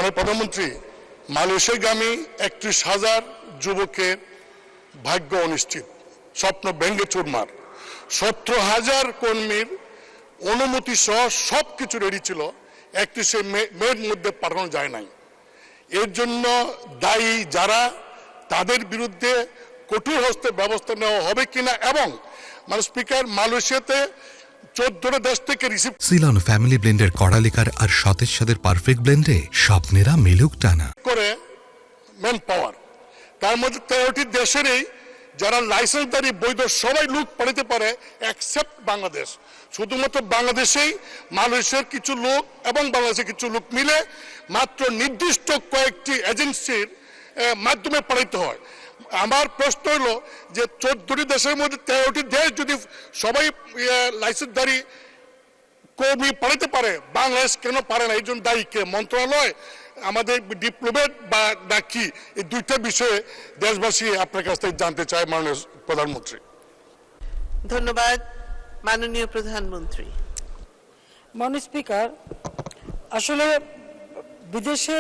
মানে প্রধানমন্ত্রী, মালয়েশিয়াগামী 31,000 যুবকের ভাগ্য অনিশ্চিত, স্বপ্ন ভেঙ্গে চুরমার। 17,000 কর্মীর অনুমতি সহ সব কিছু রেডি ছিল, 31শে মের মধ্যে পাঠানো যায় নাই। এর জন্য দায়ী যারা, তাদের বিরুদ্ধে কঠোর হস্তে ব্যবস্থা নেওয়া হবে কিনা, এবং মানে স্পিকার, মালয়েশিয়াতে 14টা দেশ থেকে রিসিভ সিলন ফ্যামিলি ব্লেন্ডের কড়ালিকার আর সতেজ সাদের পারফেক্ট ব্লেন্ডে স্বপ্নেরা মিলুক টানা করে ম্যান পাওয়ার, তার মধ্যে 13টি দেশেরই যারা লাইসেন্সধারী বৈধ সবাই লোক পাঠাতে পারে এক্সেপ্ট বাংলাদেশ। শুধুমাত্র বাংলাদেশেই মালয়েশিয়ার কিছু লোক এবং বাংলাদেশের কিছু লোক মিলে মাত্র নির্দিষ্ট কয়েকটি এজেন্সির মাধ্যমে পাঠাইতে হয়। আমার প্রশ্ন হলো যে 14টি দেশের মধ্যে 13টি দেশ যদি সবাই লাইসেন্সধারী কর্মী পাঠাতে পারে, বাংলাদেশ কেন পারে না? এই জন্য দায়ী কে? মন্ত্রণালয়, আমাদের ডিপ্লোমেট বা কি? এই দুইটা বিষয়ে দেশবাসী আপনার কাছ থেকে জানতে চায় মাননীয় প্রধানমন্ত্রী। ধন্যবাদ। মাননীয় প্রধানমন্ত্রী। মাননীয় স্পিকার, আসলে বিদেশে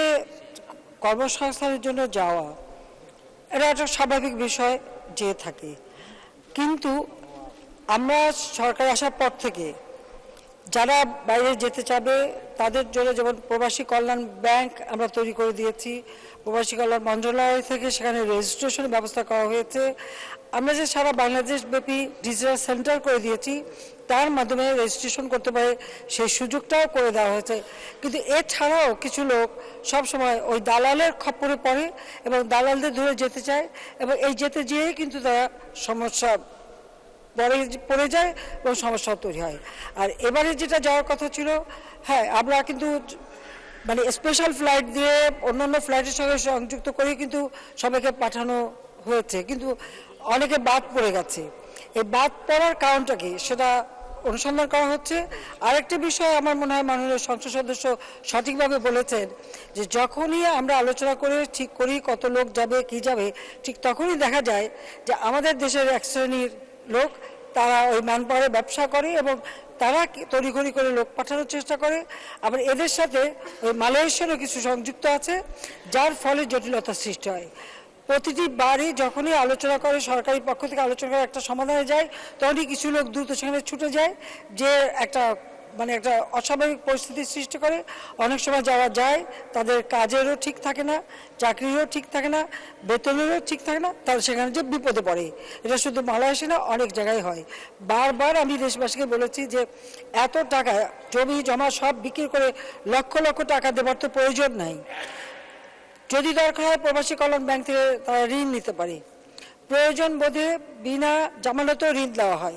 কর্মসংস্থানের জন্য যাওয়া এটা একটা স্বাভাবিক বিষয় যে থাকে, কিন্তু আমরা সরকার আসার পর থেকে যারা বাইরে যেতে চাবে তাদের জন্য যেমন প্রবাসী কল্যাণ ব্যাংক আমরা তৈরি করে দিয়েছি, প্রবাসী কল্যাণ মন্ত্রণালয় থেকে সেখানে রেজিস্ট্রেশনের ব্যবস্থা করা হয়েছে। আমরা যে সারা বাংলাদেশ ব্যাপী ডিজিটাল সেন্টার করে দিয়েছি, তার মাধ্যমে রেজিস্ট্রেশন করতে পারে সেই সুযোগটাও করে দেওয়া হয়েছে। কিন্তু এছাড়াও কিছু লোক সবসময় ওই দালালের খপ্পরে পড়ে এবং দালালদের ধরে যেতে চায়, এবং এই যেতে যেয়েই কিন্তু তারা সমস্যা পড়ে যায় এবং সমস্যা তৈরি হয়। আর এবারে যেটা যাওয়ার কথা ছিল, হ্যাঁ, আমরা কিন্তু মানে স্পেশাল ফ্লাইট দিয়ে অন্যান্য ফ্লাইটের সঙ্গে সংযুক্ত করে কিন্তু সবাইকে পাঠানো হয়েছে, কিন্তু অনেকে বাদ পড়ে গেছে। এই বাদ পড়ার কারণটা কি সেটা অনুসন্ধান করা হচ্ছে। আরেকটা বিষয় আমার মনে হয় মাননীয় সংসদ সদস্য সঠিকভাবে বলেছেন যে যখনই আমরা আলোচনা করে ঠিক করি কত লোক যাবে কি যাবে, ঠিক তখনই দেখা যায় যে আমাদের দেশের এক শ্রেণীর লোক তারা ওই ম্যানপাওয়ারে ব্যবসা করে এবং তারা তড়িঘড়ি করে লোক পাঠানোর চেষ্টা করে। আবার এদের সাথে ওই মালয়েশিয়ারও কিছু সংযুক্ত আছে, যার ফলে জটিলতার সৃষ্টি হয়। প্রতিটি বারই যখনই আলোচনা করে, সরকারি পক্ষ থেকে আলোচনা করে একটা সমাধানে যায়, তখনই কিছু লোক দ্রুত সেখানে ছুটে যায়, যে একটা মানে একটা অস্বাভাবিক পরিস্থিতির সৃষ্টি করে। অনেক সময় যাওয়া যায়, তাদের কাজেরও ঠিক থাকে না, চাকরিরও ঠিক থাকে না, বেতনেরও ঠিক থাকে না, তারা সেখানে যে বিপদে পড়ে। এটা শুধু মালয়েশিয়া না, অনেক জায়গায় হয়। বারবার আমি দেশবাসীকে বলেছি যে এত টাকা জমি জমা সব বিক্রি করে লক্ষ লক্ষ টাকা দেওয়ার তো প্রয়োজন নাই। যদি দরকার হয় প্রবাসী কল্যাণ ব্যাংক থেকে তারা ঋণ নিতে পারে, প্রয়োজন বোধে বিনা জামানতেও ঋণ দেওয়া হয়।